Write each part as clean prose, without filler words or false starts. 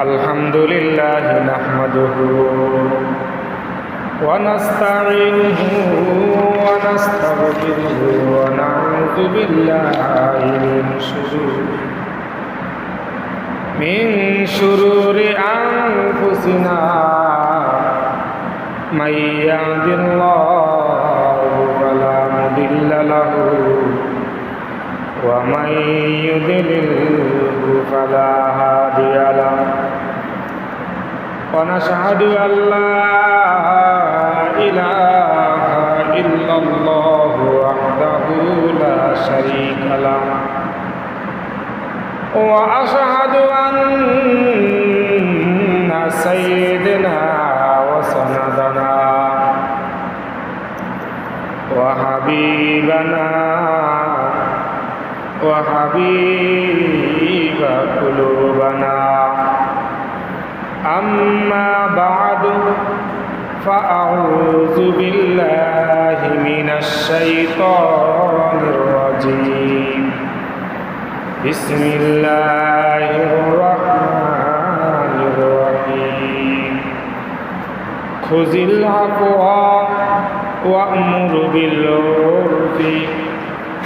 আলহামদুলিল্লাহ নাহমাদুহু ওয়া নাস্তাঈনুহু ওয়া নাস্তাগফিরুহু ওয়া নাউযু বিল্লাহি মিন শুরুরি আনফুসিনা মান ইয়াহদিল্লাহু ফালা মুদিল্লা লাহু ومن يضلله فلا هادي له ونشهد أن لا إله إلا الله وحده لا شريك له وأشهد أن سيدنا وسندنا وحبيبنا وحبيب قلوبنا أما بعد فأعوذ بالله من الشيطان الرجيم بسم الله الرحمن الرحيم خذ العفو وأمر بالعرف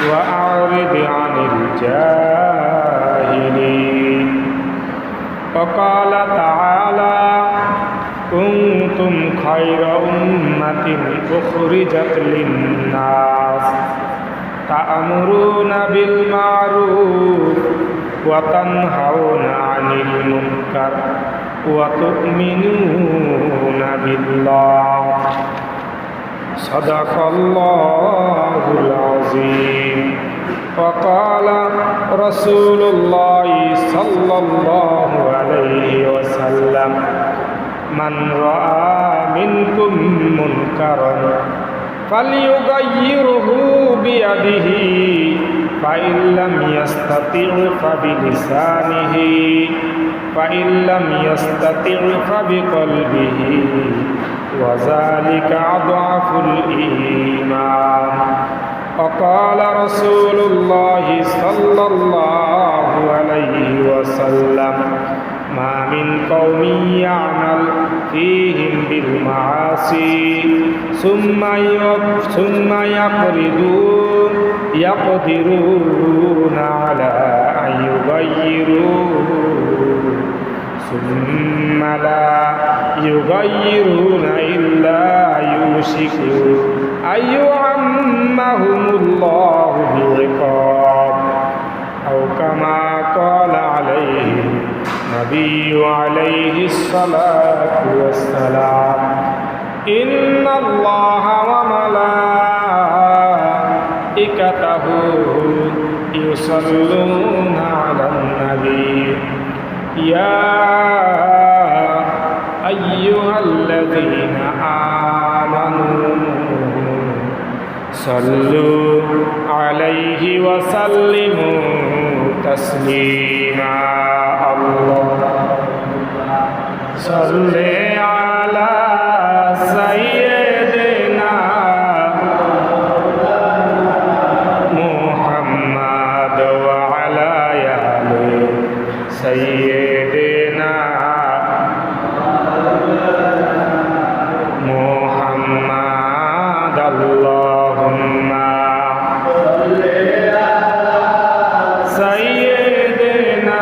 وأعرض عن الجاهلين وقال تعالى كنتم خير أمة أخرجت للناس تأمرون بالمعروف وتنهون عن المنكر وتؤمنون بالله صدق الله العظيم وقال رسول الله صلى الله عليه وسلم من رأى منكم منكرا فليغيره بيده فإن لم يستطع فبلسانه فإن لم يستطع فبقلبه وذلك أضعف الإيمان وقال رسول الله صلى الله عليه وسلم ما من قوم يعمل فيهم بالمعاصي ثم يقدرون على أن يغيروا ثم لا يغيرون إلا يوشك أن يعمهم الله بعقاب أو كما قال عليه النبي عليه الصلاة والسلام إن الله وملائكته يصلون على النبي يا أيها الذين آمنوا صلوا عليه وسلموا تسليما اللهم صل على سيدنا محمد وعلى آل سيدنا محمد اللهم صل على سيدنا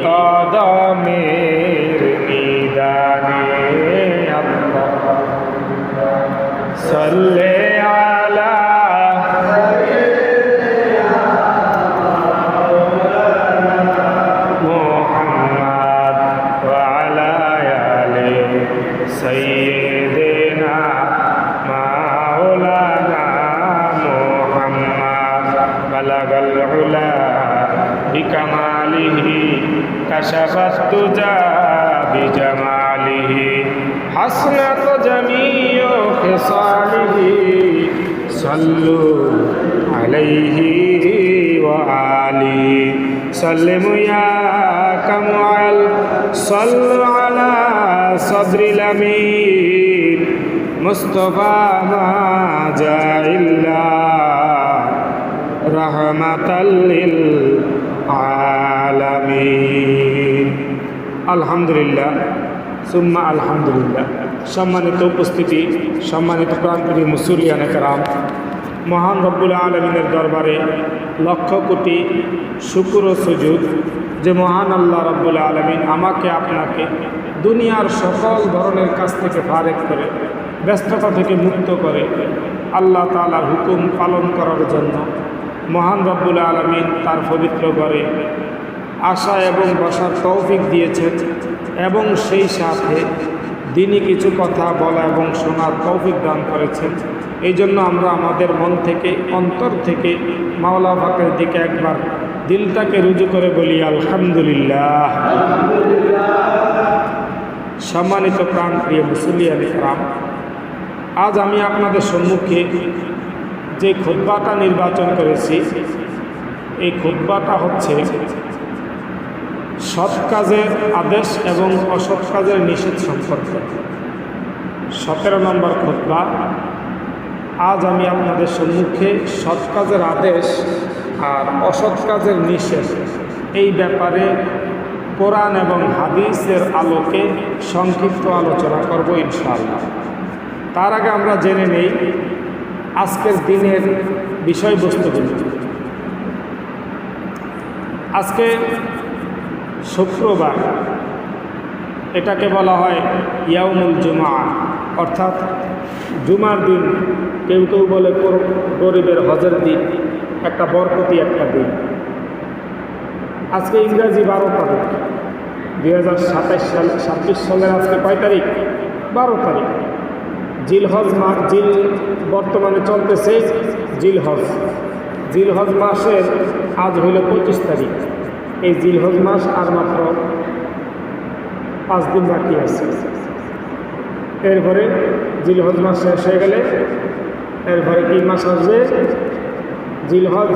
কদমের নিদানে আল্লাহ সাল্লি আলা মুহাম্মদ ওয়া আলা আলি সাইয়্যিদিনা মাওলানা মুহাম্মদ বালাগাল উলা বিকামালিহি কাশাফাত তুজা বিজামালিহি হাসনাত জামিউ খিসালিহি সাল্লু আলাইহি ওয়া আলি সাল্লিমু ইয়া কামাল সাল্লু আলা সাদরিল আমিন মুস্তাফা মা জাইল্লা রাহমাতাল লিল আলামিন। আলহামদুলিল্লাহ সুম্মা আলহামদুলিল্লাহ। সম্মানিত উপস্থিতি, সম্মানিত প্রাণপ্রিয় মুসল্লিয়ানে কেরাম, মহান রব্বুল আলামিনের দরবারে লক্ষ কোটি শুকর ও সুজুদ যে মহান আল্লাহ রব্বুল আলামিন আমাকে আপনাকে দুনিয়ার সকল ধরনের কাজ থেকে ফারেক করে, ব্যস্ততা থেকে মুক্ত করে আল্লাহ তাআলার হুকুম পালন করার জন্য মহান রব্বুল আলামিন তার পবিত্র ঘরে আসা এবং বসার তৌফিক দিয়েছেন এবং সেই সাথে দিনই কিছু কথা বলা এবং শোনার তৌফিক দান করেছেন। এই জন্য আমরা আমাদের মন থেকে, অন্তর থেকে মাওলা পাকের দিকে একবার দিলটাকে রুজু করে বলি আলহামদুলিল্লাহ। সম্মানিত প্রাণপ্রিয় মুসল্লিয়ানে কেরাম, আজ আমি আপনাদের সম্মুখে যে খুতবাটা নির্বাচন করেছি, এই খুতবাটা হচ্ছে সৎ কাজের আদেশ এবং অসৎ কাজের নিষেধ সম্পর্কে 17 নম্বর খুতবা। আজ আমি আপনাদের সম্মুখে সৎ কাজের আদেশ আর অসৎ কাজের নিষেধ এই ব্যাপারে কোরআন এবং হাদিসের আলোকে সংক্ষিপ্ত আলোচনা করব ইনশাআল্লাহ। তার আগে আমরা জেনে নেই আজকের দিনের বিষয়বস্তুগুলো। আজকে শুক্রবার, এটাকে বলা হয় ইয়াউমুল জুমা, অর্থাৎ জুমার দিন। কেউ কেউ বলে গরিবের হজের দিন, একটা বরকতি একটা দিন। আজকে ইংরাজি 12 তারিখ 2026 সালের আজকে কয় তারিখ? 12 তারিখ। জিল বর্তমানে চলতেছে জিলহজ মাসের আজ হইল 25 তারিখ। এই জিলহজ মাস আর মাত্র 5 দিন বাকি আছে। এরপরে জিলহজ মাস শেষ হয়ে গেলে এরপরে কি মাস আসবে? জিলহজ,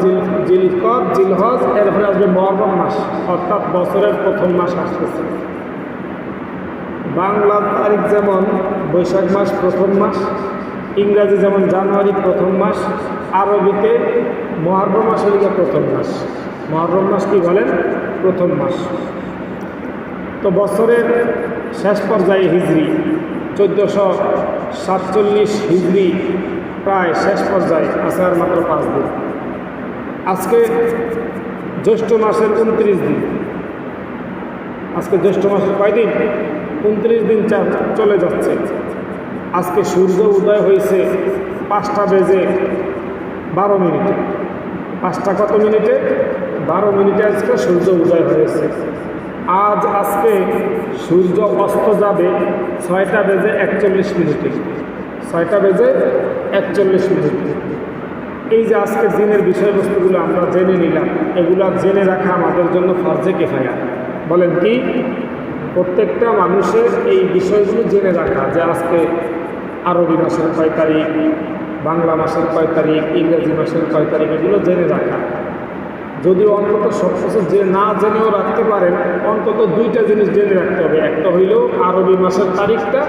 জিলহজ, এরপরে আসবে মুহররম মাস, অর্থাৎ বছরের প্রথম মাস আসতেছে। বাংলা তারিখ যেমন বৈশাখ মাস প্রথম মাস, ইংরাজি যেমন জানুয়ারি প্রথম মাস, আরবিতে মুহররম মাস হল প্রথম মাস। মুহররম মাস কি বলেন? প্রথম মাস। তো বছরের শেষ পর্যায়ে হিজরি 1447 হিজরি প্রায় শেষ পর্যায়ে আছে, আর মাত্র 5 দিন। আজকে জ্যৈষ্ঠ মাসের 29 দিন। আজকে জ্যৈষ্ঠ মাসের কয় দিন? 29 দিন চলে যাচ্ছে। আজকে সূর্য উদয় হয়েছে 5টা বেজে 12 মিনিটে। 5টা কত মিনিটে? 12 মিনিটে আজকে সূর্য উদয় হয়েছে। আজকে সূর্য অস্ত যাবে 6টা বেজে 41 মিনিটে। 6টা বেজে 41 মিনিটে। এই যে আজকের দিনের বিষয়বস্তুগুলো আমরা জেনে নিলাম, এগুলো জেনে রাখা আমাদের জন্য ফরজে কিফায়া। বলেন কি? প্রত্যেকটা মানুষের এই বিষয়গুলো জেনে রাখা, যে আজকে আরবি মাসের কয় তারিখ, বাংলা মাসের কয় তারিখ, ইংরেজি মাসের কয় তারিখ, এগুলো জেনে রাখা। যদি অন্তত সব কিছু যে না জেনেও রাখতে পারেন, অন্তত 2টা জিনিস জেনে রাখতে হবে। একটা হইল আরবি মাসের তারিখটা,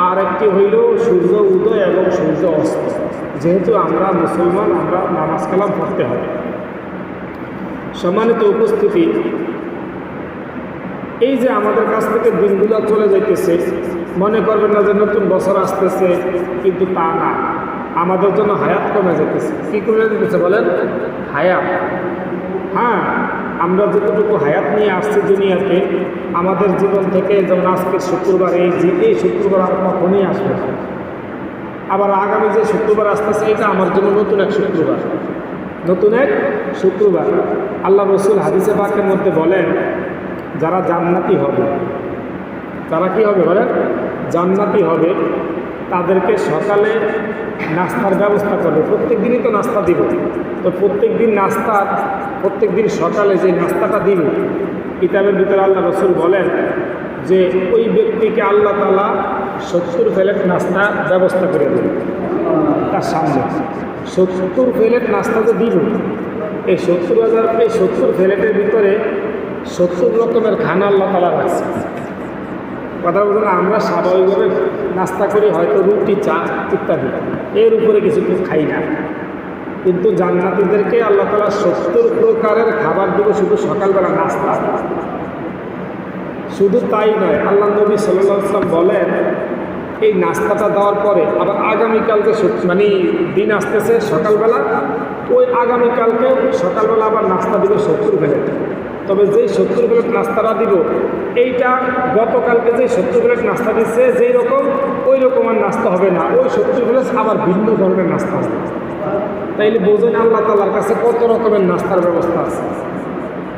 আর একটি হইল সূর্য উদয় এবং সূর্য অস্ত। যেহেতু আমরা মুসলমান, আমরা নামাজ কালাম পড়তে হবে। সম্মানিত উপস্থিতি, এই যে আমাদের কাছ থেকে দিনগুলো চলে যাইতেছে, মনে করবেন না যে নতুন বছর আসতেছে, কিন্তু তা না। আমাদের জন্য হায়াত কমে যেতেছে। কী কমে যেতেছে বলেন? হায়াত। হ্যাঁ, আমরা যতটুকু হায়াত নিয়ে আসছি দুনিয়াতে, আমাদের জীবন থেকে যেমন আজকে শুক্রবার, এই শুক্রবার আর কখনই আসবে না। আবার আগামী যে শুক্রবার আসতেছে এটা আমার জন্য নতুন এক শুক্রবার, নতুন এক শুক্রবার। আল্লাহ রসুল হাদিসে পাকের মধ্যে বলেন, যারা জান্নাতি হবে, তারা কি হবে বলেন? জান্নাতি হবে। তাদেরকে সকালে নাস্তার ব্যবস্থা করবে। প্রত্যেক দিনই তো নাস্তা দিব, তো প্রত্যেক দিন সকালে যে নাস্তাটা দিব, কিতাবের ভিতরে আল্লাহ রসুল বলেন যে ওই ব্যক্তিকে আল্লাহ তাআলা 70 প্লেট নাস্তা ব্যবস্থা করে দেবে তার সামনে। 70 প্লেট নাস্তা যে দিব, এই 70 প্লেটের ভিতরে 70 রকমের খানা আল্লাহ তাআলা রাখছে। কথা বলতে আমরা স্বাভাবিকভাবে নাস্তা করি হয়তো রুটি, চা ইত্যাদি, এর উপরে কিছু খাই না, কিন্তু জান্নাতীদেরকে আল্লাহ তাআলা 70 প্রকারের খাবার দেবে শুধু সকালবেলা নাস্তা। শুধু তাই নয়, আল্লাহ নবী সাল্লাল্লাহু আলাইহি ওয়াসাল্লাম বলেন এই নাস্তাটা দেওয়ার পরে আবার আগামীকালকে মানে দিন আসতেছে সকালবেলা, ওই আগামীকালকে সকালবেলা আবার নাস্তা দিবে 70 প্লেট। তবে যেই 70 প্লেট নাস্তাটা দিব, এইটা গতকালকে যে 70 প্লেট নাস্তা দিচ্ছে যেই রকম, ওই রকম আর নাস্তা হবে না, ওই 70 প্লেট আবার ভিন্ন ধরনের নাস্তা হবে। তাইলে বোঝেন আল্লাহ তাআলার কাছে কত রকমের নাস্তার ব্যবস্থা আছে।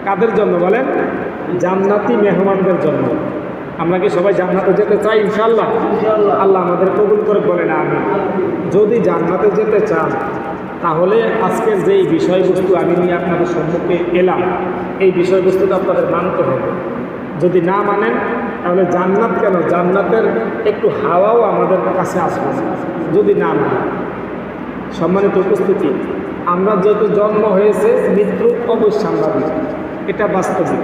কাদের জন্য বলেন? জান্নাতি মেহমানদের জন্য। আমরা কি সবাই জান্নাতে যেতে চাই? ইনশাআল্লাহ। আল্লাহ আমাদের কবুল করে বলেন আমিন। যদি জান্নাতে যেতে চান তাহলে আজকের যেই বিষয়বস্তু আমি নিয়ে আপনাদের সম্মুখে এলাম, এই বিষয়বস্তুটা আপনাদের মানতে হবে। যদি না মানেন তাহলে জান্নাত কেন, জান্নাতের একটু হাওয়াও আমাদের কাছে আসবে যদি না মানেন। সম্মানিত উপস্থিতি, আমরা যেহেতু জন্ম হয়েছে, মৃত্যু অবশ্যম্ভাবী, এটা বাস্তবিক।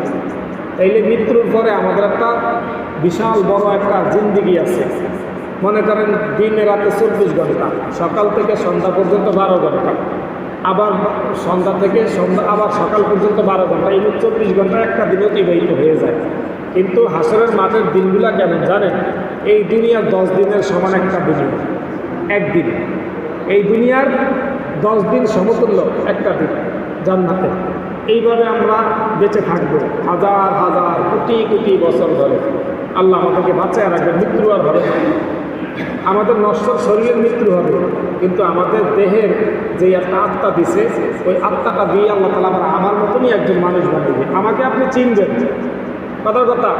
তাইলে মৃত্যুর পরে আমাদের একটা বিশাল বড় একটা জিন্দেগি আছে। মনে করেন দিনে রাতে 24 ঘন্টা, সকাল থেকে সন্ধ্যা পর্যন্ত 12 ঘন্টা, আবার সন্ধ্যা থেকে সন্ধ্যা আবার সকাল পর্যন্ত 12 ঘন্টা, এই 24 ঘন্টা একটা দিন অতিবাহিত হয়ে যায়। কিন্তু হাসরের মাঠের দিনগুলা কেমন জানেন? এই দুনিয়ার 10 দিনের সমান একটা দিন, একদিন। এই দুনিয়ার 10 দিন সমতুল্য একটা দিন জান্নাতে। এইভাবে আমরা বেঁচে থাকবো হাজার হাজার কোটি কোটি বছর ধরে। আল্লাহ আমাদেরকে বাঁচায় রাখবে। মৃত্যু আর হবে না। আমাদের নশ্বর শরীরের মৃত্যু হবে, কিন্তু আমাদের দেহের যে একটা আত্মা দিছে, ওই আত্মাটা দিয়ে আল্লাহ তাআলা আমার মতনই একজন মানুষ বানাবে। আমাকে আপনি চিনবেন। কথার কথা,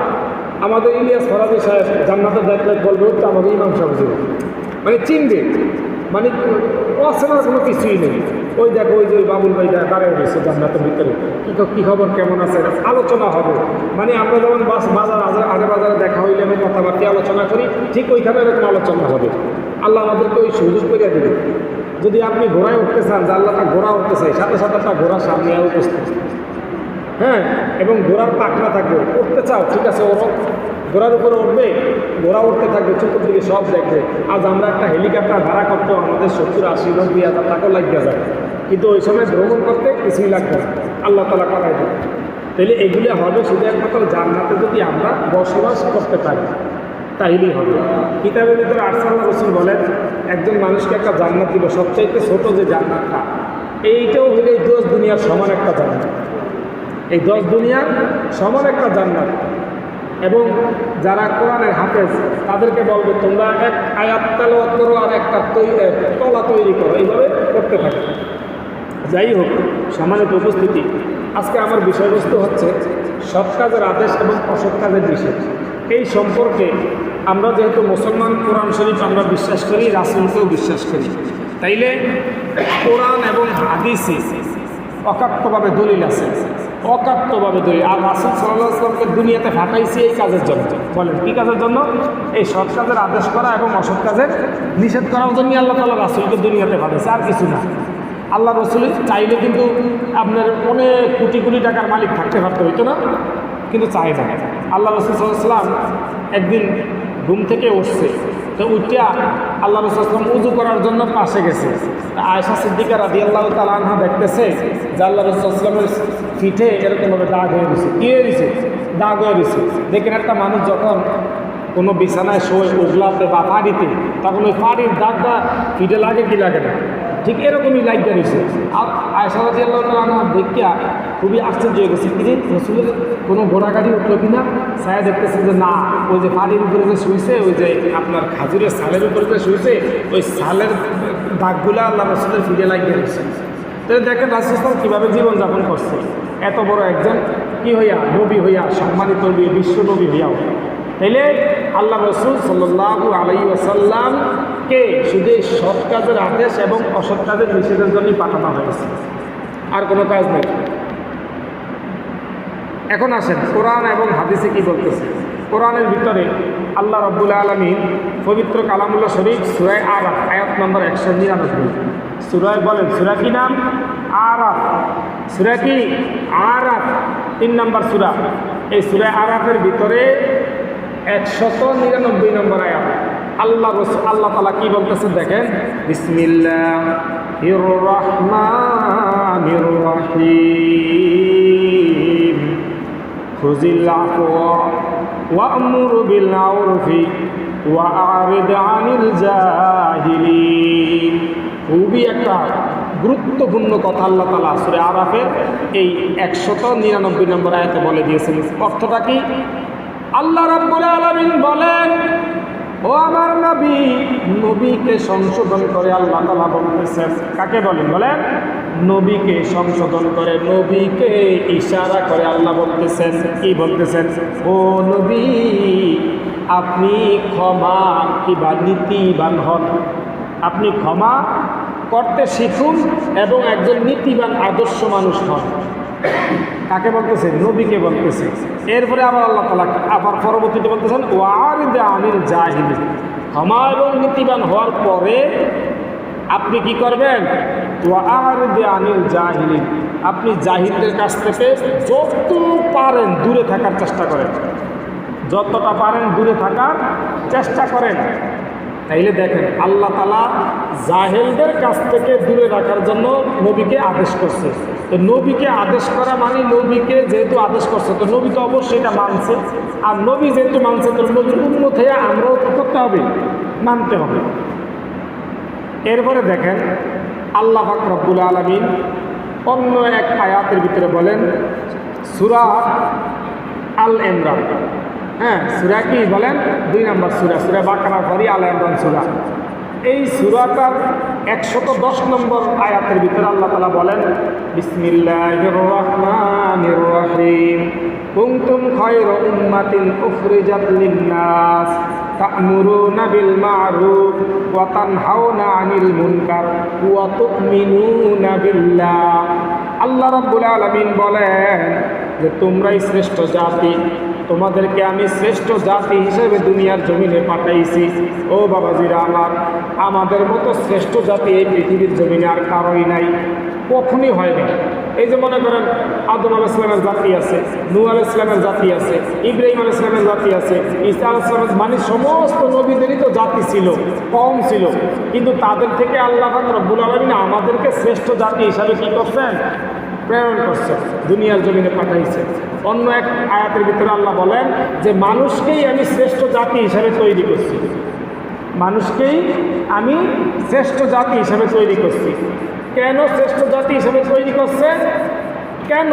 আমাদের ইলিয়াস ফরাজি সাহেব জান্নাতে দেখলে বলবে হচ্ছে আমাকে ইমাম সাহেব, মানে চিনবে, মানে অচেনার কোনো কিছুই নেই। ওই দেখো ওই যে ওই বাবুল ভাই দাঁড়িয়ে রয়েছে জান্নাতের ভিতরে, কী খবর, কেমন আছে, আলোচনা হবে। মানে আমরা যেমন আগে বাজারে দেখা হইলে আমি কথাবার্তা আলোচনা করি, ঠিক ওইখানে এরকম আলোচনা হবে। আল্লাহ আমাদেরকে ওই সুযোগ করে দেবে। যদি আপনি ঘোড়ায় উঠতে চান, যে আল্লাহটা ঘোড়া উঠতে চাই, সাথে সাথে একটা ঘোড়া সামনে উপস্থিত, হ্যাঁ, এবং ঘোড়ার পাখনা থাকবে। উঠতে চাও, ঠিক আছে, ওরা ঘোড়ার উপরে উঠবে, ঘোড়া উঠতে থাকবে, চতুর্দিকে সব দেখবে। আজ আমরা একটা হেলিকপ্টার ভাড়া করতে আমাদের 70-80-90 টাকাও লাগিয়ে যায়, কিন্তু ওই সময় ভ্রমণ করতে কিছুই লাগবে না, আল্লাহ তাআলা করাই দেবে। তাহলে এগুলি হবে শুধু একমাত্র জান্নাতে যদি আমরা বসবাস করতে পারি, তাইলেই হবে। কিতাবের ভিতরে আল্লাহ রসুল বলেন, একজন মানুষকে একটা জান্নাত দিব, সবচাইতে ছোট যে জান্নাতটা, এইটাও হলে এই 10 দুনিয়ার সমান একটা জান্নাত। এই 10 দুনিয়ার সমান একটা জান্নাত। এবং যারা কোরআনের হাফেজ, তাদেরকে বলবে তোমরা এক আয়াত তেলাওয়াত করো আর একটা তলা তৈরি করো, এইভাবে করতে থাকো। যাই হোক, সম্মানিত উপস্থিতি, আজকে আমার বিষয়বস্তু হচ্ছে সৎ কাজের আদেশ এবং অসৎ কাজের নিষেধ। এই সম্পর্কে আমরা যেহেতু মুসলমান, কোরআন শরীফ আমরা বিশ্বাস করি, রাসূলকেও বিশ্বাস করি, তাইলে কোরআন এবং হাদিসে অকাট্যভাবে দলিল আছে, অকাট্যভাবে দলিল। আর রাসূল সাল্লাল্লাহু আলাইহি ওয়াসাল্লামকে দুনিয়াতে পাঠাইছে এই কাজের জন্য। বলেন কি কাজের জন্য? এই সৎ কাজের আদেশ করা এবং অসৎ কাজের নিষেধ করার জন্যই আল্লাহ তাআলা রাসূলকে দুনিয়াতে পাঠাইছে, আর কিছু না। আল্লাহ রসুল চাইলে কিন্তু আপনার অনেক কোটি কোটি টাকার মালিক থাকতে পারতে, হইতো না, কিন্তু চাই না। আল্লাহ রসুল সাল্লাল্লাহু আলাইহি ওয়াসাল্লাম একদিন ঘুম থেকে উঠছে, তো উঠিয়া আল্লাহ রসুল সাল্লাল্লাহু আলাইহি ওয়াসাল্লাম উযু করার জন্য পাশে গেছে। আয়েশা সিদ্দিকা রাদিয়াল্লাহু তাআলা আনহা দেখতেছে যে আল্লাহ রসুল সাল্লাল্লাহু আলাইহি ওয়াসাল্লামের পিঠে এরকমভাবে দাগ হয়ে গেছে। কী হয়ে গেছে? দাগ হয়ে গেছে। দেখেন, একটা মানুষ যখন কোনো বিছানায় শোয়, উগলাতে বা পাড়িতে, তখন ওই পাড়ির দাগটা পিঠে লাগে কি লাগে না, ঠিক এরকমই লাগিয়ে রয়েছে। আর আয়েশা রাদিয়াল্লাহু তাআলা আনহা দেখিয়া খুবই আশ্চর্য হয়ে গেছে, কি যে রসুলের কোনো ঘোড়া গাড়ি উঠলো কিনা। ছায়া দেখতেছে যে না, ওই যে পানির উপরে যে শুয়েছে, ওই যে আপনার খাজুরের সালের উপরে যে শুয়েছে, ওই সালের দাগগুলা আল্লাহ রসুলের ফিরে লাগিয়ে রয়েছে। তাহলে দেখেন রাসূল কীভাবে জীবনযাপন করছে, এত বড় একজন কি হইয়া, নবী হইয়া, সম্মানিত নবী, বিশ্ব নবী হইয়াও। তাইলে আল্লাহ রসুল সাল্লাল্লাহু আলাইহি ওয়াসাল্লামকে শুধু সৎ কাজের আদেশ এবং অসৎ কাজের নিষেধের জন্যই পাঠানো হয়েছে, আর কোনো কাজ নেই। এখন আসেন কোরআন এবং হাদিসে কি বলতেছে। কোরআনের ভিতরে আল্লাহ রাব্বুল আলামিন পবিত্র কালামুল্লাহ শরীফ সূরা আরাফ আয়াত নম্বর 199 সূরায় বলেন, সূরা কি নাম? আরাফ। সূরা কি? আরাফ, 3 নম্বর সূরা। এই সূরা আরাফের ভিতরে 199 নম্বর আয়াত আল্লাহ তাআলা কি বলতেছে দেখেন, বিসমিল্লাহির রহমানির রহিম, খুযিল আফওয়া ওয়া'মুর বিল মা'রুফি ওয়া'রিদ আনিল জাহিলিন। খুবই একটা গুরুত্বপূর্ণ কথা আল্লাহ তাআলা সূরা আরাফের এই 199 নম্বর আয়াতে বলে দিয়েছেন। অর্থটা কি? আল্লাহ রাব্বুল আলামিন বলেন, ও আমার নবী, নবীকে সংশোধন করে আল্লাহ তাআলা বলতেছেন। কাকে বলেন? বলেন নবীকে সংশোধন করে, নবীকে ইশারা করে আল্লাহ বলতেছেন। কি বলতেছেন? ও নবী, আপনি ক্ষমা কিংবা নীতিবান হন, আপনি ক্ষমা করতে শিখুন এবং একজন নীতিবান আদর্শ মানুষ হন। কাকে বলতেছে? নবীকে বলতেছে। এরপরে আবার আল্লাহ তাআলা আবার পরবর্তীতে বলতেছেন, ওয়া'রিদ আনিল জাহিলিন, ক্ষমা এবং নীতিবান হওয়ার পরে আপনি কি করবেন? ওয়া'রিদ আনিল জাহিলিন, আপনি জাহিলদের কাছ থেকে যত পারেন দূরে থাকার চেষ্টা করেন, যতটা পারেন দূরে থাকার চেষ্টা করেন। তাইলে দেখেন আল্লাহ তাআলা জাহেলদের কাছ থেকে দূরে রাখার জন্য নবীকে আদেশ করছে। তো নবীকে আদেশ করা মানে নবীকে যেহেতু আদেশ করছে, তো নবী তো অবশ্যই এটা মানছে। আর নবী যেহেতু মানছে, তো নবীর উম্মত হয়ে আমরাও করতে হবে, মানতে হবে। এরপরে দেখেন আল্লাহ পাক রব্বুল আলামিন অন্য এক আয়াতের ভিতরে বলেন, সূরা আল ইমরান। হ্যাঁ, সূরা কি বলেন? 2 নম্বর সূরা, সূরা বাকারার পরই আল ইমরান সূরা। এই সূরাটার 110 নম্বর আয়াতের ভিতরে আল্লাহ তাআলা বলেন, বিসমিল্লাহির রহমানির রহিম, কুনতুম খায়রা উম্মাতিন উখরিজাত লিন-নাস তা'মুরুনা বিল মা'রুফ ওয়া তানহাউনা আনিল মুনকার ওয়া তু'মিনুনা বিল্লাহ। আল্লাহ রাব্বুল আলামিন বলেন যে তোমরাই শ্রেষ্ঠ জাতি, তোমাদেরকে আমি শ্রেষ্ঠ জাতি হিসেবে দুনিয়ার জমিনে পাঠাইছি। ও বাবাজিরা আমার, আমাদের মতো শ্রেষ্ঠ জাতি এই পৃথিবীর জমিনে আর কারোই নাই, কখনই হয়নি। এই যে মনে করেন আদম আলাইহিস সালামের জাতি আছে, নূহ আলাইহিস সালামের জাতি আছে, ইব্রাহিম আলাইহিস সালামের জাতি আছে, ঈসা আলাইহিস সালামের, মানে সমস্ত নবীদেরই তো জাতি ছিল, কম ছিল। কিন্তু তাদের থেকে আল্লাহ পাক রব্বুল আলামিন আমাদেরকে শ্রেষ্ঠ জাতি হিসাবে কি করছেন? প্রেরণ করছে, দুনিয়ার জমিনে পাঠাইছে। অন্য এক আয়াতের ভিতরে আল্লাহ বলেন যে মানুষকেই আমি শ্রেষ্ঠ জাতি হিসাবে তৈরি করছি, মানুষকেই আমি শ্রেষ্ঠ জাতি হিসাবে তৈরি করছি। কেন শ্রেষ্ঠ জাতি হিসাবে তৈরি করছে? কেন?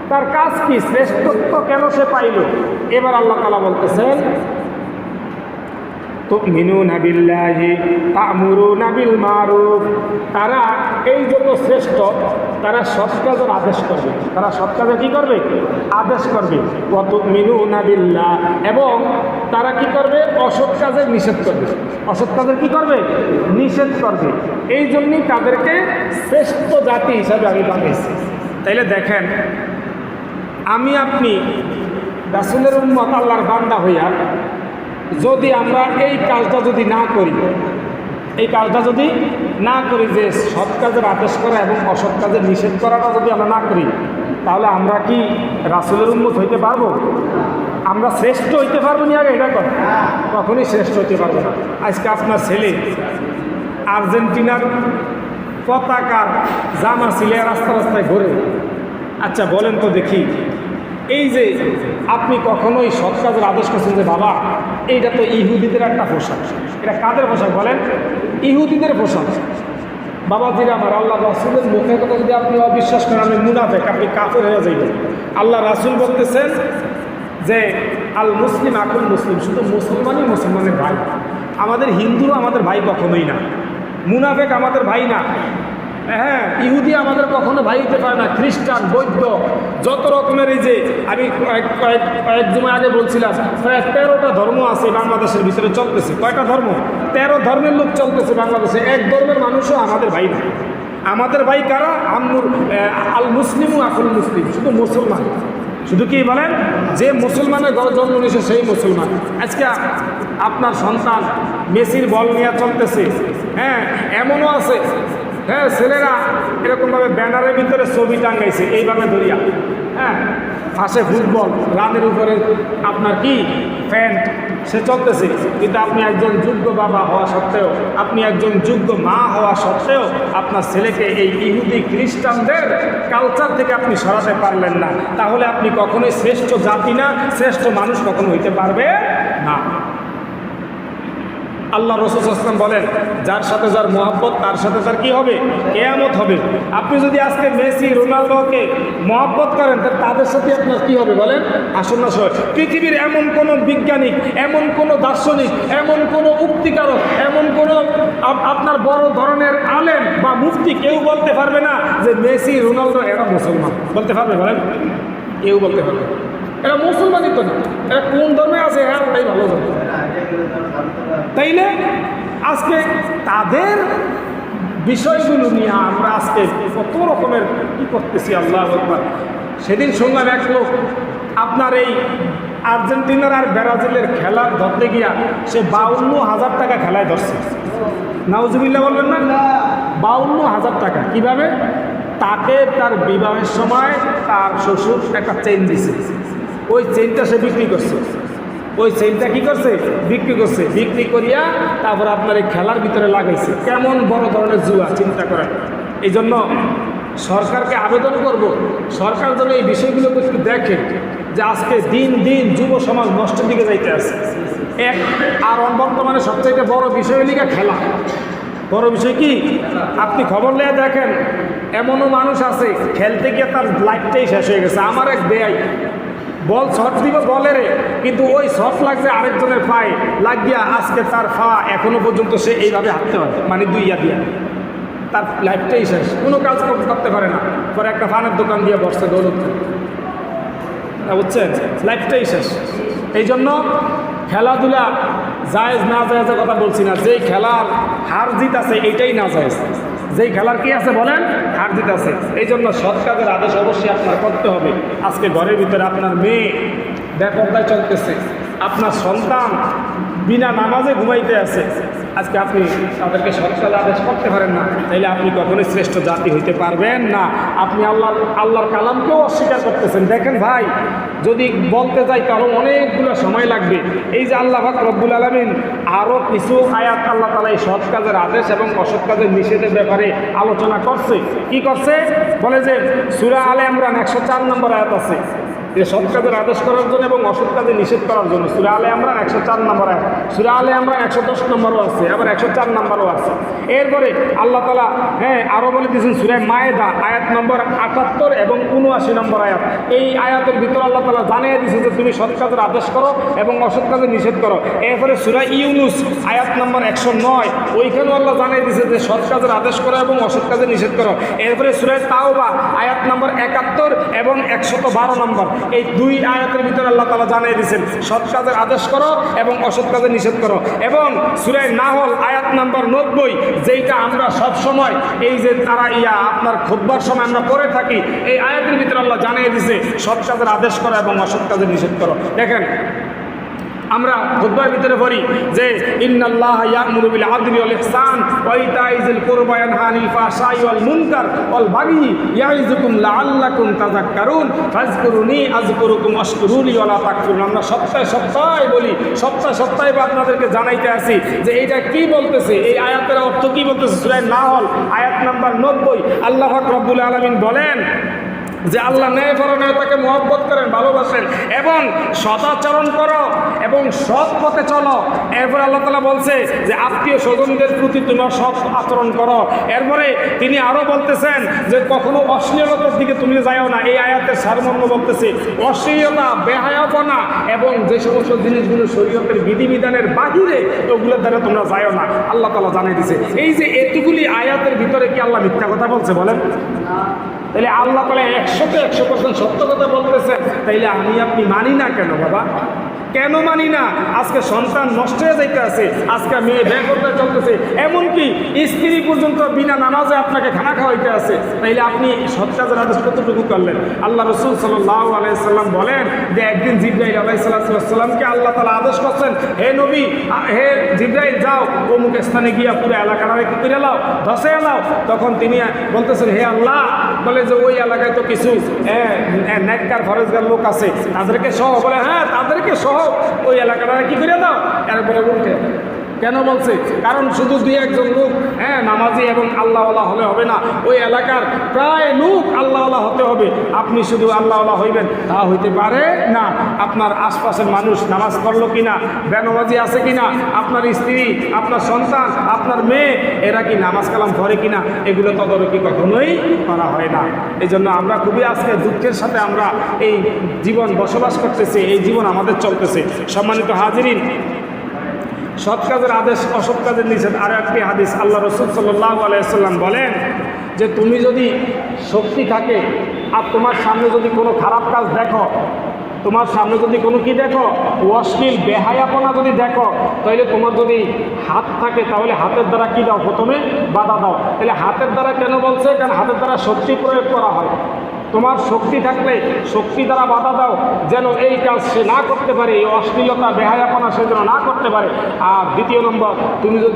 তার কাজ কি? শ্রেষ্ঠত্ব কেন সে পাইল? এবার আল্লাহ তাআলা বলতেছেন, তুমিনুনা বিল্লাহি তা'মুরুনা বিল মা'রুফ, তারা এই জন্য শ্রেষ্ঠ, তারা সৎ কাজের আদেশ করবে। তারা সৎ কাজে কি করবে? আদেশ করবে। ওয়া তুমিনুনা বিল্লাহ, এবং তারা কি করবে? অসৎ কাজের নিষেধ করবে। অসৎ কাজের কি করবে? নিষেধ করবে। এই জন্যই তাদেরকে শ্রেষ্ঠ জাতি হিসাবে আমি বানিয়েছি। তাইলে দেখেন, আমি আপনি রাসূলের উম্মত, আল্লাহর বান্দা হইয়া যদি আমরা এই কাজটা যদি না করি, এই কাজটা যদি না করি, যে সৎ কাজের আদেশ করা এবং অসৎ কাজের নিষেধ করাটা যদি আমরা না করি, তাহলে আমরা কি রাসূলের উম্মত হইতে পারবো? আমরা শ্রেষ্ঠ হইতে পারবো না? আগে এটা কখনই শ্রেষ্ঠ হইতে পারবো না। আজকে আপনার ছেলে আর্জেন্টিনার পতাকার জামা ছিলে রাস্তা রাস্তায় ঘোরে। আচ্ছা বলেন তো দেখি, এই যে আপনি কখনোই সৎ কাজের আদেশ করছেন যে বাবা এইটা তো ইহুদিদের একটা পোশাক, এটা কাদের পোশাক বলেন? ইহুদিদের পোশাক। বাবাজিরা আমার, আল্লাহ রাসূলের মুখের কথা যদি আপনি অবিশ্বাস করেন, আপনি মুনাফিক, আপনি কাফের হয়ে যাবেন। আল্লাহ রাসূল বলতেছেন যে আল মুসলিম আকুল মুসলিম, শুধু মুসলমানই মুসলমানের ভাই। আমাদের হিন্দুরা আমাদের ভাই কখনোই না, মুনাফিক আমাদের ভাই না। হ্যাঁ, ইহুদি আমাদের কখনো ভাই হতে পারে না, খ্রিস্টান, বৌদ্ধ, যত রকমের, এই যে আমি কয়েক জুমা আগে বলছিলাম, প্রায় 13টা ধর্ম আছে বাংলাদেশের ভিতরে চলতেছে। কয়টা ধর্ম? 13 ধর্মের লোক চলতেছে বাংলাদেশে। এক ধর্মের মানুষও আমাদের ভাই না। আমাদের ভাই কারা? আল মুসলিম আকুল মুসলিম, শুধু মুসলমান। শুধু কি বলেন? যে মুসলমানের ঘরে জন্ম নিয়েছে সেই মুসলমান। আজকে আপনার সন্তান মেসির বল নিয়ে চলতেছে। হ্যাঁ, এমনও আছে, হ্যাঁ, ছেলেরা এরকমভাবে ব্যানারের ভিতরে ছবি টাঙ্গাইছে এইভাবে ধরিয়া। হ্যাঁ, পাশে ফুটবল, রানের উপরে আপনার কি প্যান্ট, সে চলতেছে। কিন্তু আপনি একজন যোগ্য বাবা হওয়া সত্ত্বেও, আপনি একজন যোগ্য মা হওয়া সত্ত্বেও আপনার ছেলেকে এই ইহুদি খ্রিস্টানদের কালচার থেকে আপনি সরাতে পারলেন না, তাহলে আপনি কখনোই শ্রেষ্ঠ জাতি না, শ্রেষ্ঠ মানুষ কখনো হইতে পারবে না। আল্লাহ রাসূল সাল্লাল্লাহু আলাইহি ওয়াসাল্লাম বলেন, যার সাথে যার মহব্বত তার সাথে তার কি হবে? কিয়ামত হবে। আপনি যদি আজকে মেসি, রোনালদোকে মহব্বত করেন, তাদের সাথে আপনার কি হবে বলেন? আসন্ন না। পৃথিবীর এমন কোনো বিজ্ঞানিক, এমন কোনো দার্শনিক, এমন কোনো উক্তিকারক, এমন কোনো আপনার বড় ধরনের আলেম বা মুফতি কেউ বলতে পারবে না যে মেসি, রোনালদো এরা মুসলমান। বলতে পারবে বলেন? কেউ বলতে পারবে। এরা মুসলমানই তো না, এরা কোন ধর্মে আছে হ্যাঁ ওটাই ভালো জানে। তাইলে আজকে তাদের বিষয়গুলো নিয়ে আমরা আজকে কত রকমের কী করতেছি, আল্লাহু আকবার। সেদিন শুনলাম এক লোক আপনার এই আর্জেন্টিনার আর ব্রাজিলের খেলা ধরতে গিয়া সে 52,000 টাকা খেলায় ধরছে। নাউজুবিল্লাহ বলবেন না? 52,000 টাকা। কিভাবে? তাকে তার বিবাহের সময় তার শ্বশুর একটা চেইন দিছে, ওই চেইনটা সে বিক্রি করছে। ওই চেইনটা কী করছে? বিক্রি করছে। বিক্রি করিয়া তারপর আপনার এই খেলার ভিতরে লাগাইছে। কেমন বড় ধরনের জুয়া, চিন্তা করেন। এই জন্য সরকারকে আবেদন করব, সরকার যেন এই বিষয়গুলোকে একটু দেখে যে আজকে দিন দিন যুব সমাজ নষ্টের দিকে যাইতে আছে। আর বর্তমানে সবচাইতে বড় বিষয় হলো খেলা। বড় বিষয় কি? আপনি খবর নিয়ে দেখেন, এমনও মানুষ আছে খেলতে গিয়ে তার লাইফটাই শেষ হয়ে গেছে। আমার এক বেয়াই বল শট দিব বলেরে, কিন্তু ওই শট লাগছে আরেকজনের পায়ে লাগিয়া আজকে তার পা এখনো পর্যন্ত সে এইভাবে হাঁটতে হয়, মানে দুইয়া দিয়া। তার লাইফটাই শেষ, কোনো কাজ করতে পারে না। পরে একটা ফানের দোকান দিয়ে বসছে দৌলত, বুঝছেন? লাইফটাই শেষ। এই জন্য খেলাধুলা জায়েজ না জায়েজের কথা বলছি না, যেই খেলার হার জিত আছে এইটাই না জায়েজ। যেই খেলার কি আছে বলেন? হার জিত আছে। এই জন্য সৎ কাজের আদেশ অবশ্যই আপনার করতে হবে। আজকে ঘরের ভিতরে আপনার মেয়ে বেপরদায় চলতেছে, আপনার সন্তান বিনা নামাজে ঘুমাইতে আছে, আজকে আপনি তাদেরকে সৎ কাজের আদেশ করতে পারেন না, তাইলে আপনি কখনোই শ্রেষ্ঠ জাতি হইতে পারবেন না। আপনি আল্লাহর কালামকেও অস্বীকার করতেছেন। দেখেন ভাই, যদি বলতে যাই কারণ অনেকগুলো সময় লাগবে। এই যে আল্লাহ পাক রব্বুল আলামিন আরও কিছু আয়াত আল্লাহ তাআলা এই সৎ কাজের আদেশ এবং অসৎ কাজের নিষেধের ব্যাপারে আলোচনা করছে। কি করছে? বলে যে সূরা আলে ইমরান 104 নম্বর আয়াত আছে, যে সৎ কাজের আদেশ করার জন্য এবং অসৎ কাজে নিষেধ করার জন্য। সূরা আলে ইমরান 104 নম্বর আয়াত, সূরা আলে ইমরান 110 নম্বরও আছে, আবার 104 নম্বরও আছে। এরপরে আল্লাহ তাআলা আরও বলে দিয়েছেন সূরা মায়েদা আয়াত নম্বর 78 এবং 79 নম্বর আয়াত। এই আয়াতের ভিতরে আল্লাহ তাআলা জানিয়ে দিয়েছে যে তুমি সৎ কাজের আদেশ করো এবং অসৎ কাজে নিষেধ করো। এরপরে সূরা ইউনুস আয়াত নম্বর 109, ওইখানেও আল্লাহ জানিয়ে দিয়েছে যে সৎ কাজের আদেশ করো এবং অসৎ কাজে নিষেধ করো। এরপরে সূরা তাওবা আয়াত নম্বর 71 এবং 112 নম্বর, এই দুই আয়াতের ভিতরে আল্লাহ তাআলা জানিয়ে দিয়েছেন সৎ কাজের আদেশ করো এবং অসৎ কাজে নিষেধ করো। এবং সূরা নাহল আয়াত নম্বর 90, যেইটা আমরা সব সময় এই যে তারা আপনার খুতবার সময় আমরা পড়ে থাকি, এই আয়াতের ভিতরে আল্লাহ জানিয়ে দিয়েছে সৎ কাজের আদেশ করো এবং অসৎ কাজে নিষেধ করো। দেখেন আমরা খুতবার ভিতরে পড়ি যে ইন্নাল্লাহা ইয়া'মুরু বিল আদলি ওয়াল ইহসান ওয়া ইতা'i যিল কুরবা ওয়া ইয়ানহা আনিল ফাহশাই ওয়াল মুনকার ওয়াল বাগই ইয়া'iযুকুম লাআল্লাকুম তাযাক্কারুন ফাযকুরুনি আযকুরুকুম ওয়াশকুরুলি ওয়া লা তাকফুরুন। আমরা সপ্তাহে বলি, সপ্তাহে আপনাদেরকে জানাইতে আসি যে এইটা কি বলতেছে, এই আয়াতের অর্থ কি বলতেছে। সূরা নাহল আয়াত নাম্বার 90 আল্লাহ পাক রব্বুল আলামিন বলেন যে আল্লাহ ন্যায়পরায়ণতাকে মহব্বত করেন, ভালোবাসেন এবং সদাচরণ করো এবং সৎ পথে চলো। এরপর আল্লাহ তাআলা বলছে যে আত্মীয় স্বজনদের প্রতি তোমরা সৎ আচরণ করো। এরপরে তিনি আরও বলতেছেন যে কখনো অশ্লীলতার দিকে তুমি যাও না। এই আয়াতের সারমর্ম বলতেছে অশ্লীলতা, বেহায়াপনা এবং যে সমস্ত জিনিসগুলো শরীয়তের বিধিবিধানের বাহিরে ওগুলোর দ্বারা তোমরা যাও না, আল্লাহ তাআলা জানিয়ে দিয়েছে। এই যে এতগুলি আয়াতের ভিতরে কি আল্লাহ মিথ্যা কথা বলছে বলেন? তাইলে আল্লাহ তাআলা 100% সত্য কথা বলতেছেন, তাইলে আমি আপনি মানি না কেন বাবা? কেন মানি না? আজকে সন্তান নষ্ট হয়ে যাইতে আছে, আজকে মেয়ে ব্যয় করতে চলতেছে, এমনকি স্ত্রী পর্যন্ত বিনা নামাজে আপনাকে খানা খাওয়াইতে আছে। তাইলে আপনি সৎ কাজের আদেশ কতটুকু করলেন? আল্লাহ রাসূল সাল্লাল্লাহু আলাইহি সাল্লাম বলেন যে একদিন জিবরাইল আলাইহিস সালামকে আল্লাহ তাআলা আদেশ করছেন, হে নবী, হে জিবরাইল যাও অমুক স্থানে গিয়া পুরো এলাকাটাকে কি করে এলাও, ধসে এলাও। তখন তিনি বলতেছেন, হে আল্লাহ, বলে যে ওই এলাকায় তো কিছু নেককার ফরেজগার লোক আছে, তাদেরকে সহ। বলে হ্যাঁ, তাদেরকে সহ ওই এলাকাটা কি করে দাও। এরপরে উঠে কেন বলছে? কারণ শুধু দুই একজন লোক নামাজি এবং আল্লাহওয়ালা হলে হবে না, ওই এলাকার প্রায় লোক আল্লাহওয়ালা হতে হবে। আপনি শুধু আল্লাহওয়ালা হইবেন তা হইতে পারে না। আপনার আশপাশের মানুষ নামাজ পড়লো কিনা, বেনামাজি আছে কিনা, আপনার স্ত্রী, আপনার সন্তান, আপনার মেয়ে, এরা কি নামাজ কালাম পড়ে কিনা, এগুলো তদারকি কখনোই করা হয় না। এই জন্য আমরা খুবই আজকে দুঃখের সাথে আমরা এই জীবন বসবাস করতেছি, এই জীবন আমাদের চলতেছে। সম্মানিত হাজিরিন, সৎ কাজের আদেশ, অসৎ কাজের নিষেধ। আরও একটি হাদিস, আল্লাহ রাসূল সাল্লাল্লাহু আলাইহি সাল্লাম বলেন যে তুমি যদি শক্তি থাকে আর তোমার সামনে যদি কোনো খারাপ কাজ দেখো, তোমার সামনে যদি কোনো কি দেখো, অশ্লীল বেহায়াপনা যদি দেখো, তাহলে তোমার যদি হাত থাকে তাহলে হাতের দ্বারা কি দাও? প্রথমে বাধা দাও। তাহলে হাতের দ্বারা কেন বলছে? কারণ হাতের দ্বারা শক্তি প্রয়োগ করা হয়। তোমার শক্তি থাকলে শক্তি দ্বারা বাধা দাও, যেন এই কাজ সে না করতে পারে, এই অশ্লীলতা বেহায়াপনা সে যেন না করতে পারে। আর দ্বিতীয় নম্বর,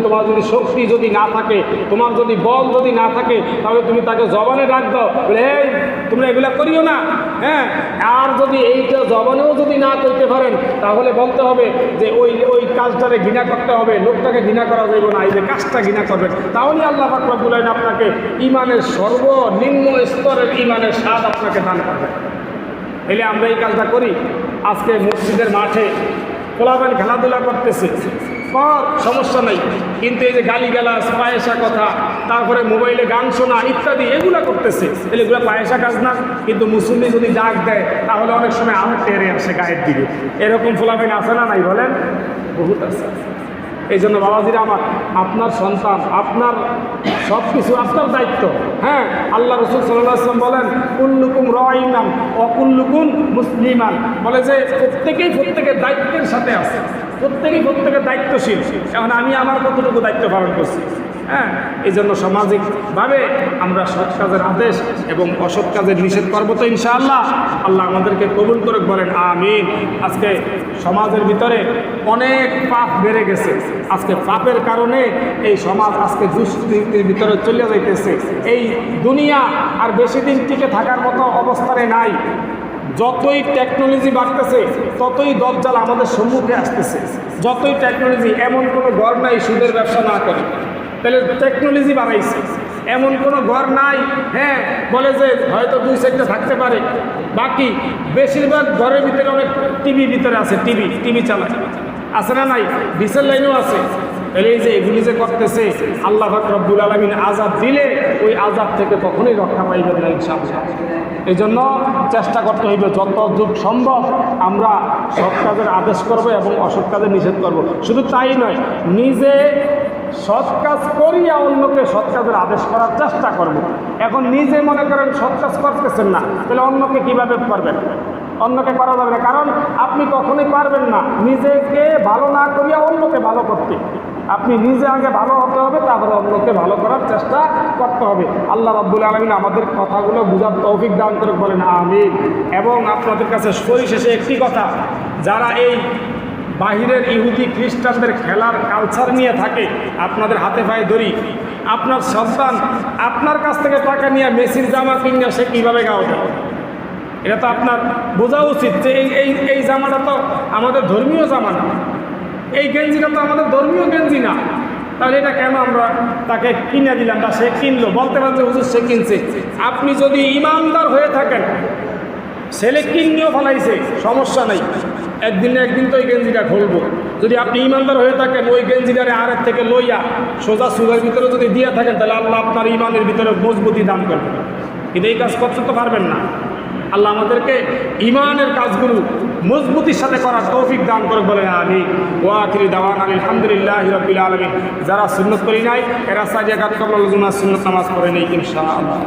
তোমার যদি শক্তি যদি না থাকে, তোমার যদি বল যদি না থাকে, তাহলে তুমি তাকে জবানে ডাক দাও, বলে এই তোমরা এগুলা করিও না। আর যদি এইটা জবানেও যদি না করতে পারেন, তাহলে বলতে হবে যে ওই কাজটাকে ঘৃণা করতে হবে, লোকটাকে ঘৃণা করা যাবে না, এই যে কাজটা ঘৃণা করবেন। তাহলে আল্লাহ পাক রব্বুল আলামিন আপনাকে ইমানের সর্বনিম্ন স্তরের ইমানের স্বাদ আপনাকে দান করবে। এলে আমরা এই কাজটা করি। আজকে মসজিদের মাঠে পোলাপান খেলাধুলা করতেছে, সমস্যা নাই, কিন্তু এই যে গালিগালাজ, পায়েসা কথা, তারপরে মোবাইলে গান শোনা ইত্যাদি এগুলা করতেছে, তাহলে এগুলো পায়েসা কাজ না। কিন্তু মুসল্লি যদি ডাক দেয় তাহলে অনেক সময় আমের টেরে আসে গায়ের দিকে। এরকম পোলাপান আছে না নাই বলেন? বহুত আছে। এই জন্য বাবাজিরা আমার, আপনার সন্তান, আপনার সব কিছু আপনার দায়িত্ব। আল্লাহ রাসূল সাল্লাল্লাহু আলাইহি ওয়াসাল্লাম বলেন কুল্লুকুম রাঈনান ওয়া কুল্লুকুম মুসলিমান, বলে যে প্রত্যেকের দায়িত্বের সাথে আছে, প্রত্যেকের দায়িত্বশীল। এখন আমি আমার কতটুকু দায়িত্ব পালন করছি। এই জন্য সামাজিকভাবে আমরা সৎ কাজের আদেশ এবং অসৎ কাজের নিষেধ করবো তো ইনশাআল্লাহ। আল্লাহ আমাদেরকে কবুল করে বলেন আমিন। আজকে সমাজের ভিতরে অনেক পাপ বেড়ে গেছে। আজকে পাপের কারণে এই সমাজ আজকে দুষ্কৃতির ভিতরে চলে যাইতেছে। এই দুনিয়া আর বেশি দিন টিকে থাকার মতো অবস্থানে নাই। যতই টেকনোলজি বাড়তেছে ততই দজ্জাল আমাদের সম্মুখে আসতেছে। যতই টেকনোলজি, এমন কোনো ঘর নাই সুদের ব্যবসা না করে। তাহলে টেকনোলজি বাড়াইছে, এমন কোনো ঘর নাই বলে যে হয়তো 2-4টা থাকতে পারে, বাকি বেশিরভাগ ঘরের ভিতরে অনেক টিভি ভিতরে আছে, টিভি চালায়, আছে না নাই? ডিসেল লাইনও আছে। তাহলে এই যে এগুলি যে করতেছে, আল্লাহ পাক রব্বুল আলামিন আযাব দিলে ওই আযাব থেকে কখনোই রক্ষা পাইবেন না ইনশাআল্লাহ। এই জন্য চেষ্টা করতে হইবে যত দূর সম্ভব আমরা সৎ কাজের আদেশ করব এবং অসৎ কাজের নিষেধ করব। শুধু তাই নয়, নিজে সৎ কাজ করিয়া অন্যকে সৎ কাজের আদেশ করার চেষ্টা করব। এখন নিজে মনে করেন সৎ কাজ করতেছেন না, তাহলে অন্যকে কিভাবে করবেন? অন্যকে করা যাবে না, কারণ আপনি কখনোই পারবেন না নিজেকে ভালো না করিয়া অন্যকে ভালো করতে। আপনি নিজে আগে ভালো হতে হবে, তারপরে অন্যকে ভালো করার চেষ্টা করতে হবে। আল্লাহ রাব্বুল আলামিন আমাদের কথাগুলো বুঝার তৌফিক দান করে বলেন আমিন। এবং আপনাদের কাছে পরিশেষে একটি কথা, যারা এই বাহিরের ইহুদি খ্রিস্টানদের খেলার কালচার নিয়ে থাকে, আপনাদের হাতে পায়ে ধরি, আপনার সন্তান আপনার কাছ থেকে টাকা নিয়ে মেসির জামা কিনে সে কীভাবে গাওয়াবে? এটা তো আপনার বোঝা উচিত যে এই জামাটা তো আমাদের ধর্মীয় জামা না, এই গেঞ্জিটা তো আমাদের ধর্মীয় গেঞ্জি না। তাহলে এটা কেন আমরা তাকে কিনে দিলাম বা সে কিনলো? বলতে পারছে হুজুর সে কিনছে। আপনি যদি ইমানদার হয়ে থাকেন, ছেলে কিনিও ফেলাইছে, সমস্যা নেই, একদিন না একদিন তো ওই গেঞ্জিটা খুলবো। যদি আপনি ইমানদার হয়ে থাকেন, ওই গেঞ্জিটারে আরেক থেকে লইয়া সোজা সুগার ভিতরে যদি দিয়ে থাকেন, তাহলে আল্লাহ আপনার ইমানের ভিতরে মজবুতি দান করবেন। কিন্তু এই কাজ করতে তো পারবেন না। আল্লাহ আমাদেরকে ইমানের কাজগুলো মজবুতির সাথে করার তৌফিক দান করে বলেন আমিন। ওয়া আখিরি দাওয়ানা আলহামদুলিল্লাহি রাব্বিল আলামিন। যারা সুন্নত করি নাই এরা সাজিয়া কাত কবল জুমার সুন্নত নামাজ পড়ে নেই ইনশাআল্লাহ।